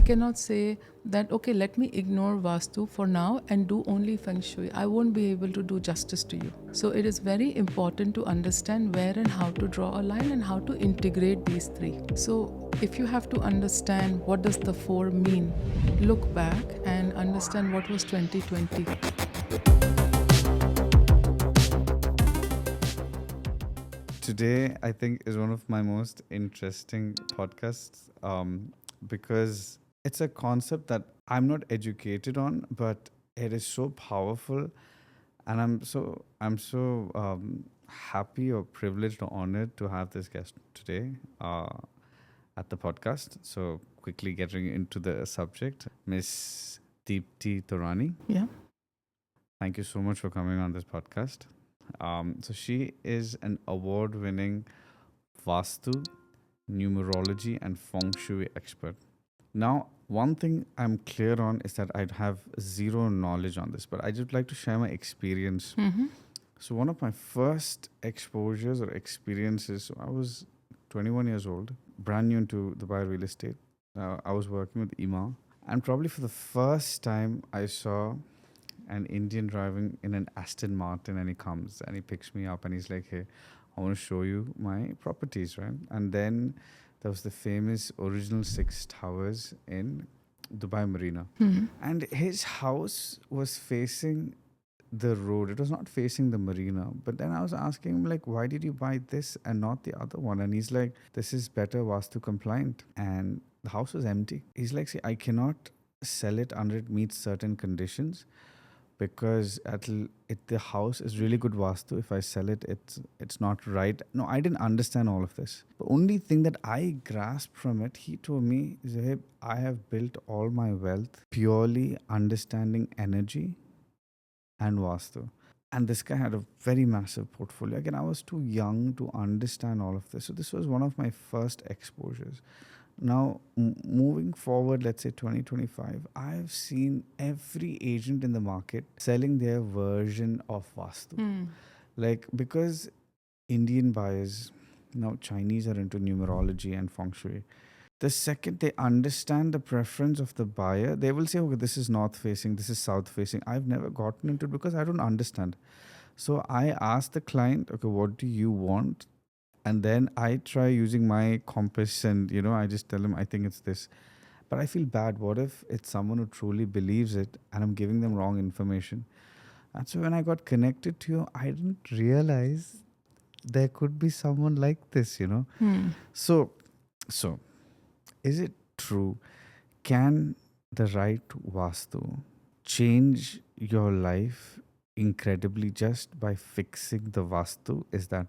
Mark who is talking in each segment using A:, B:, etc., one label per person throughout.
A: cannot say that, okay, let me ignore Vastu for now and do only Feng Shui. I won't be able to do justice to you. So it is very important to understand where and how to draw a line and how to integrate these three. So if you have to understand what does the 4 mean, look back and understand what was 2020.
B: Today, I think, is one of my most interesting podcasts because it's a concept that I'm not educated on, but it is so powerful, and I'm so happy or privileged or honored to have this guest today at the podcast. So quickly getting into the subject, Miss Deepti Tani.
A: Yeah.
B: Thank you so much for coming on this podcast. So she is an award-winning Vastu, numerology, and Feng Shui expert. Now, one thing I'm clear on is that I'd have zero knowledge on this, but I just like to share my experience. So one of my first exposures or experiences, so I was 21 years old, brand new into Dubai real estate. I was working with Ima, and probably for the first time I saw an Indian driving in an Aston Martin, and he comes and he picks me up and he's like, hey, I want to show you my properties, right? And then there was the famous original 6 towers in Dubai Marina. And his house was facing the road. It was not facing the marina. But then I was asking him, like, why did you buy this and not the other one? And he's like, this is better Vastu compliant. And the house was empty. He's like, see, I cannot sell it until it meets certain conditions, because the house is really good Vastu. If I sell it, it's not right. No, I didn't understand all of this. The only thing that I grasped from it, he told me, Zahib, I have built all my wealth purely understanding energy and Vastu. And this guy had a very massive portfolio. Again, I was too young to understand all of this. So this was one of my first exposures. Now, moving forward, let's say 2025, I've seen every agent in the market selling their version of Vastu. Like, because Indian buyers, now Chinese are into numerology and Feng Shui. The second they understand the preference of the buyer, they will say, okay, this is north facing, this is south facing. I've never gotten into it because I don't understand. So I ask the client, okay, what do you want? And then I try using my compass and, I just tell them, I think it's this. But I feel bad. What if it's someone who truly believes it and I'm giving them wrong information? And so when I got connected to you, I didn't realize there could be someone like this, So is it true? Can the right Vastu change your life incredibly just by fixing the Vastu? Is that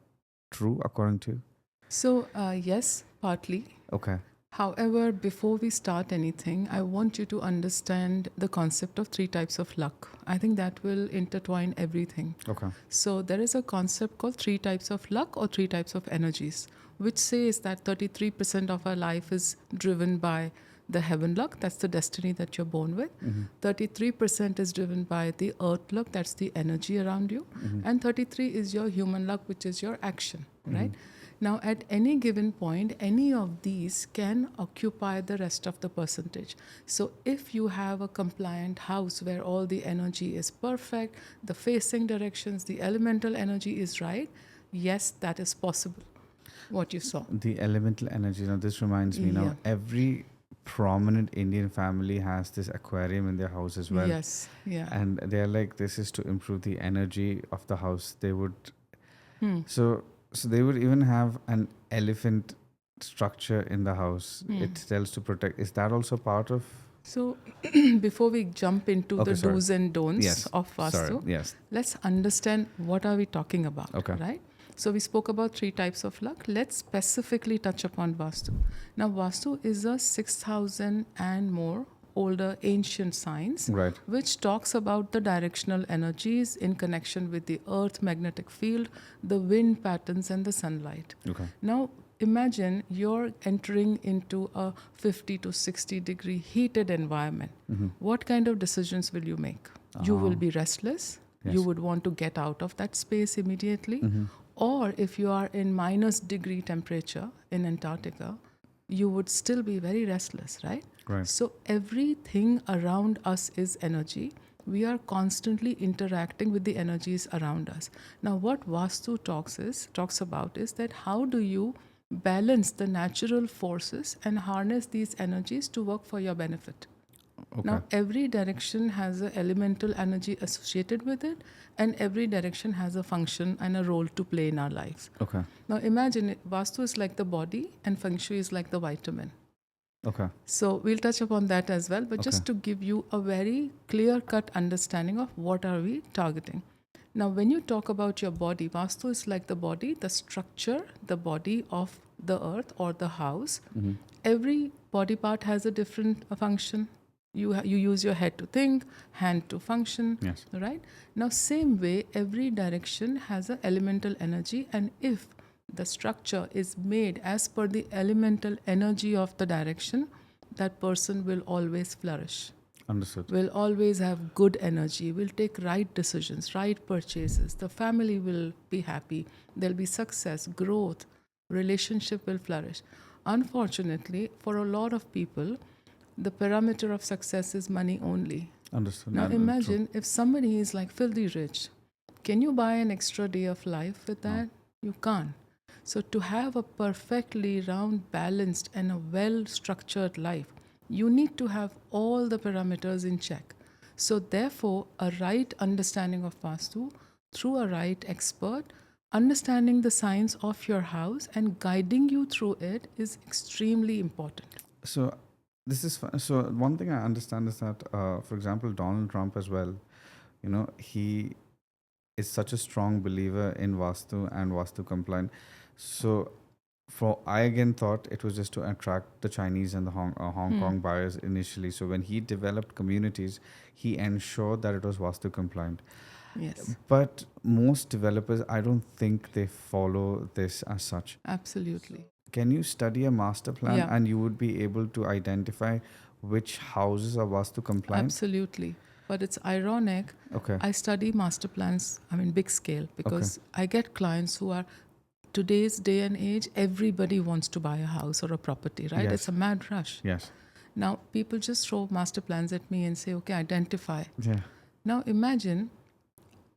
B: true according to you?
A: So, yes, partly.
B: Okay.
A: However, before we start anything, I want you to understand the concept of 3 types of luck. I think that will intertwine everything.
B: Okay.
A: So there is a concept called 3 types of luck or 3 types of energies, which says that 33% of our life is driven by the heaven luck, that's the destiny that you're born with. 33% is driven by the earth luck, that's the energy around you. And 33 is your human luck, which is your action, right? Now, at any given point, any of these can occupy the rest of the percentage. So if you have a compliant house where all the energy is perfect, the facing directions, the elemental energy is right, yes, that is possible, what you saw.
B: The elemental energy. Now, this reminds me, now every prominent Indian family has this aquarium in their house as well.
A: Yes, yeah.
B: And they're like, this is to improve the energy of the house. They would... So they would even have an elephant structure in the house. It tells to protect. Is that also part of...
A: So before we jump into the do's and don'ts of Vastu, let's understand what are we talking about, right? So we spoke about 3 types of luck. Let's specifically touch upon Vastu. Now, Vastu is a 6,000 and more older ancient science, which talks about the directional energies in connection with the earth magnetic field, the wind patterns and the sunlight. Now imagine you're entering into a 50 to 60 degree heated environment. What kind of decisions will you make? You will be restless. You would want to get out of that space immediately. Or if you are in minus degree temperature in Antarctica, you would still be very restless, right?
B: Right.
A: So everything around us is energy. We are constantly interacting with the energies around us. Now, what Vastu talks about is that how do you balance the natural forces and harness these energies to work for your benefit?
B: Okay.
A: Now, every direction has an elemental energy associated with it, and every direction has a function and a role to play in our lives.
B: Okay.
A: Now, imagine Vastu is like the body, and Feng Shui is like the vitamin.
B: Okay.
A: So, we'll touch upon that as well, but just to give you a very clear-cut understanding of what are we targeting. Now, when you talk about your body, Vastu is like the body, the structure, the body of the earth or the house.
B: Mm-hmm.
A: Every body part has a different function. You use your head to think, hand to function,
B: yes.
A: right? Now, same way, every direction has an elemental energy, and if the structure is made as per the elemental energy of the direction, that person will always flourish.
B: Understood.
A: Will always have good energy, will take right decisions, right purchases. The family will be happy. There'll be success, growth, relationship will flourish. Unfortunately, for a lot of people, the parameter of success is money only.
B: Understood.
A: Now imagine if somebody is like filthy rich, can you buy an extra day of life with that? No. You can't. So to have a perfectly round, balanced and a well-structured life, you need to have all the parameters in check. So therefore, a right understanding of Vastu through a right expert, understanding the science of your house and guiding you through it is extremely important.
B: So this is so one thing I understand is that, for example, Donald Trump as well, he is such a strong believer in Vastu and Vastu compliant. So I again thought it was just to attract the Chinese and the Hong Kong buyers initially. So when he developed communities, he ensured that it was Vastu compliant.
A: Yes.
B: But most developers, I don't think they follow this as such.
A: Absolutely.
B: Can you study a master plan and you would be able to identify which houses are Vastu compliant?
A: Absolutely. But it's ironic.
B: Okay.
A: I study master plans, big scale, because I get clients who are, today's day and age, everybody wants to buy a house or a property, right?
B: Yes.
A: It's a mad rush.
B: Yes.
A: Now, people just throw master plans at me and say, okay, identify.
B: Yeah.
A: Now, imagine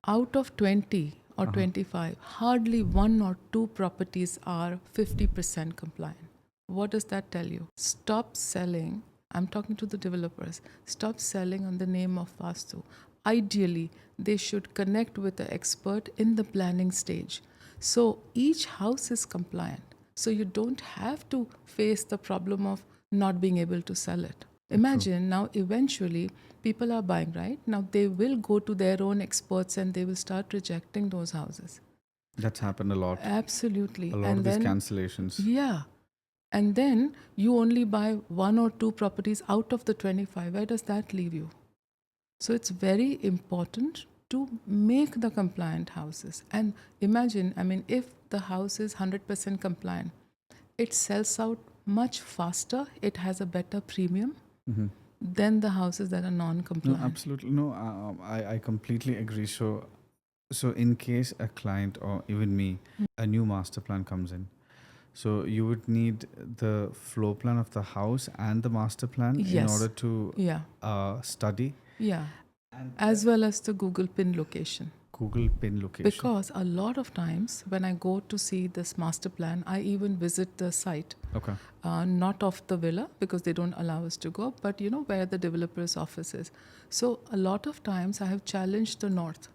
A: out of 20 or 25, hardly 1 or 2 properties are 50% compliant. What does that tell you? Stop selling. I'm talking to the developers. Stop selling on the name of Vastu. Ideally, they should connect with the expert in the planning stage. So each house is compliant. So you don't have to face the problem of not being able to sell it. Imagine now eventually people are buying, right? Now they will go to their own experts and they will start rejecting those houses.
B: That's happened a lot.
A: Absolutely.
B: A lot of these cancellations.
A: Yeah. And then you only buy 1 or 2 properties out of the 25. Where does that leave you? So it's very important to make the compliant houses. And imagine, if the house is 100% compliant, it sells out much faster, it has a better premium than the houses that are non-compliant.
B: No, absolutely. No, I completely agree. So in case a client or even me, a new master plan comes in, so you would need the floor plan of the house and the master plan in order to study.
A: Yeah. As well as the Google pin location.
B: Google pin location.
A: Because a lot of times when I go to see this master plan, I even visit the site.
B: Okay.
A: Not of the villa because they don't allow us to go, but where the developer's office is. So a lot of times I have challenged the north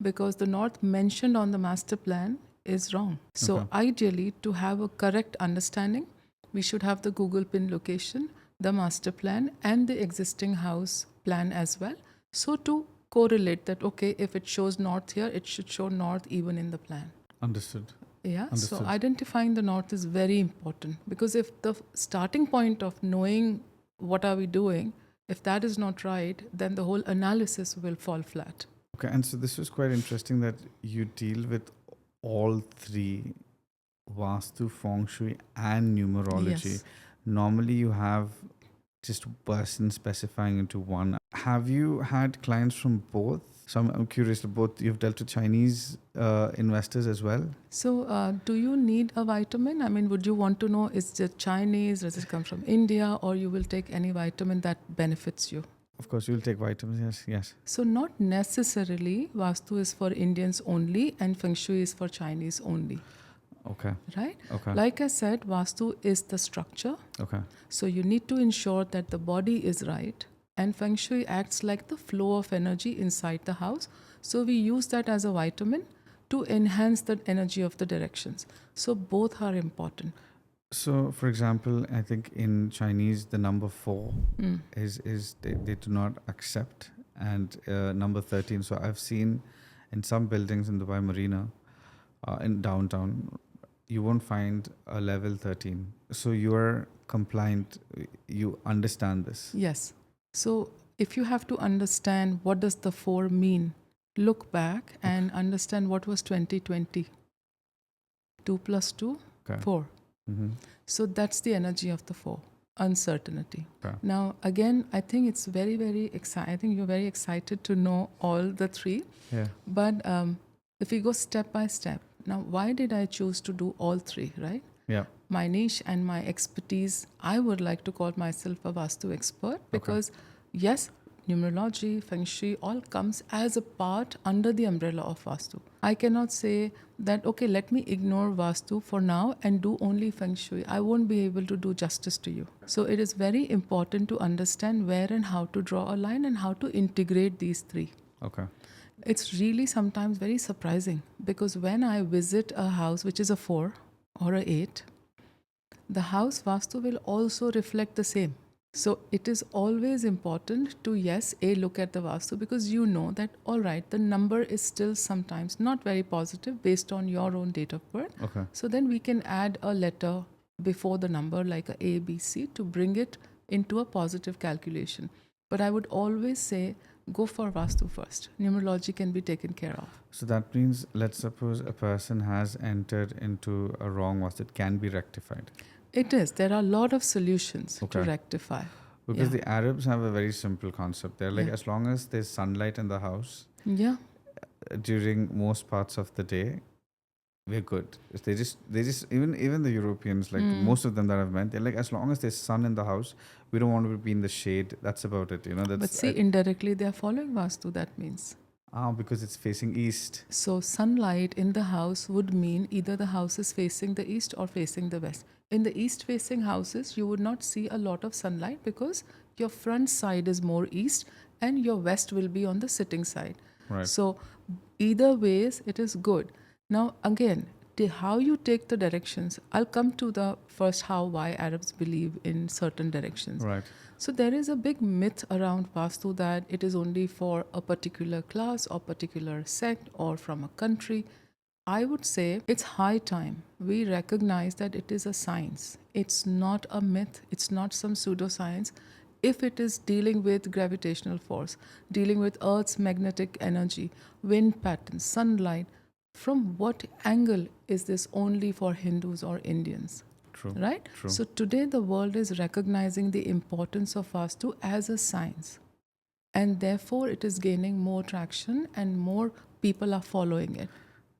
A: because the north mentioned on the master plan is wrong. So ideally, to have a correct understanding, we should have the Google pin location, the master plan and the existing house plan as well. So to correlate that, okay, if it shows north here, it should show north even in the plan.
B: Understood.
A: Yeah, understood. So identifying the north is very important because if the starting point of knowing what are we doing, if that is not right, then the whole analysis will fall flat.
B: Okay, and so this was quite interesting that you deal with all three, Vastu, Feng Shui and numerology. Yes. Normally you have just a person specifying into one. have you had clients from both? So I'm curious, both you've dealt with Chinese investors as well?
A: So do you need a vitamin? I mean, would you want to know, is it Chinese, does it come from India, or you will take any vitamin that benefits you?
B: Of course, you'll take vitamins, yes.
A: So not necessarily Vastu is for Indians only and Feng Shui is for Chinese only.
B: Okay.
A: Right?
B: Okay.
A: Like I said, Vastu is the structure.
B: Okay.
A: So you need to ensure that the body is right. And Feng Shui acts like the flow of energy inside the house. So we use that as a vitamin to enhance the energy of the directions. So both are important.
B: So, for example, I think in Chinese, the number 4 is they do not accept, and number 13. So I've seen in some buildings in Dubai Marina, in downtown, you won't find a level 13. So you're compliant, you understand this.
A: Yes. So if you have to understand what does the 4 mean, look back and understand what was 2020. 2 plus 2, 4.
B: Mm-hmm.
A: So that's the energy of the 4, uncertainty.
B: Okay.
A: Now, again, I think it's very, very exciting. I think you're very excited to know all the 3.
B: Yeah.
A: But if we go step by step, now, why did I choose to do all 3, right?
B: Yeah.
A: My niche and my expertise, I would like to call myself a Vastu expert because, yes, numerology, Feng Shui, all comes as a part under the umbrella of Vastu. I cannot say that, okay, let me ignore Vastu for now and do only Feng Shui. I won't be able to do justice to you. So it is very important to understand where and how to draw a line and how to integrate these 3.
B: Okay.
A: It's really sometimes very surprising because when I visit a house which is a 4 or a 8, the house Vastu will also reflect the same. So it is always important to, yes, look at the Vastu because you know that, all right, the number is still sometimes not very positive based on your own date of birth.
B: Okay.
A: So then we can add a letter before the number like A, B, C to bring it into a positive calculation. But I would always say, go for Vastu first. Numerology can be taken care of.
B: So that means, let's suppose a person has entered into a wrong Vastu, it can be rectified.
A: It is. There are a lot of solutions to rectify.
B: Because the Arabs have a very simple concept. They're like, as long as there's sunlight in the house, during most parts of the day, we're good. They just even the Europeans, like most of them that I've met, they're like, as long as there's sun in the house, we don't want to be in the shade. That's about it, you know. That's,
A: but see, indirectly they are following Vastu. That means.
B: Because it's facing east.
A: So sunlight in the house would mean either the house is facing the east or facing the west. In the east facing houses, you would not see a lot of sunlight because your front side is more east and your west will be on the sitting side.
B: Right.
A: So either ways, it is good. Now again, how you take the directions, I'll come to the first why Arabs believe in certain directions.
B: Right.
A: So there is a big myth around Vastu that it is only for a particular class or particular sect or from a country. I would say it's high time we recognize that it is a science. It's not a myth. It's not some pseudoscience. If it is dealing with gravitational force, dealing with Earth's magnetic energy, wind patterns, sunlight, from what angle is this only for Hindus or Indians?
B: True.
A: Right?
B: True.
A: So today the world is recognizing the importance of Vastu as a science. And therefore it is gaining more traction and more people are following it.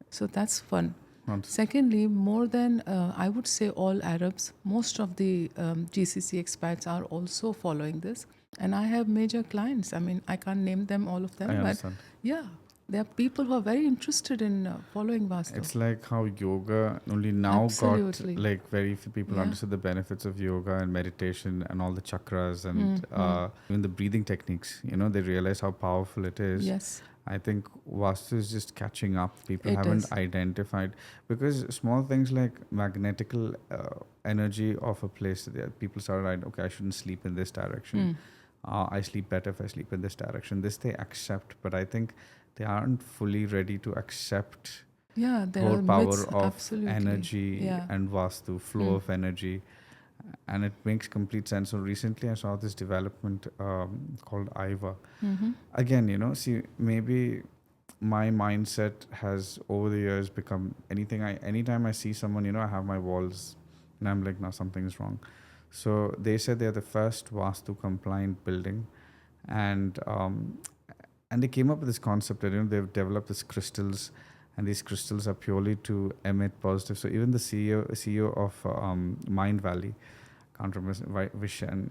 A: So that's fun. Secondly, more than, I would say all Arabs, most of the GCC expats are also following this. And I have major clients. I mean, I can't name them, all of them.
B: I understand.
A: Yeah, there are people who are very interested in following Vastu.
B: It's like how yoga only now got, like, very few people understood the benefits of yoga and meditation and all the chakras and even the breathing techniques. You know, they realize how powerful it is.
A: Yes.
B: I think Vastu is just catching up. People haven't identified, because small things like magnetical energy of a place, people started, okay, I shouldn't sleep in this direction. I sleep better if I sleep in this direction. This they accept, but I think they aren't fully ready to accept the whole power of energy and Vastu, flow of energy. And it makes complete sense. So recently I saw this development called IVA. Again, you know, see, maybe my mindset has over the years become anytime I see someone, you know, I have my walls and I'm like, no, something's wrong. So they said they're the first Vastu compliant building, and they came up with this concept that they've developed these crystals, and these crystals are purely to emit positive. So even the CEO of Mind Valley, can't remember Vishen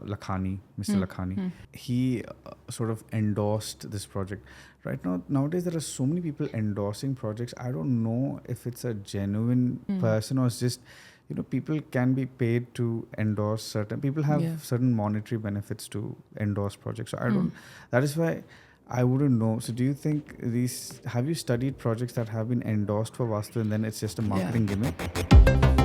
B: Lakhani, Mr. Lakhani, he sort of endorsed this project. Right now, nowadays there are so many people endorsing projects. I don't know if it's a genuine person or it's just, people can be paid to endorse certain. People have certain monetary benefits to endorse projects. So I don't. That is why I wouldn't know. So do you think have you studied projects that have been endorsed for Vastu and then it's just a marketing gimmick?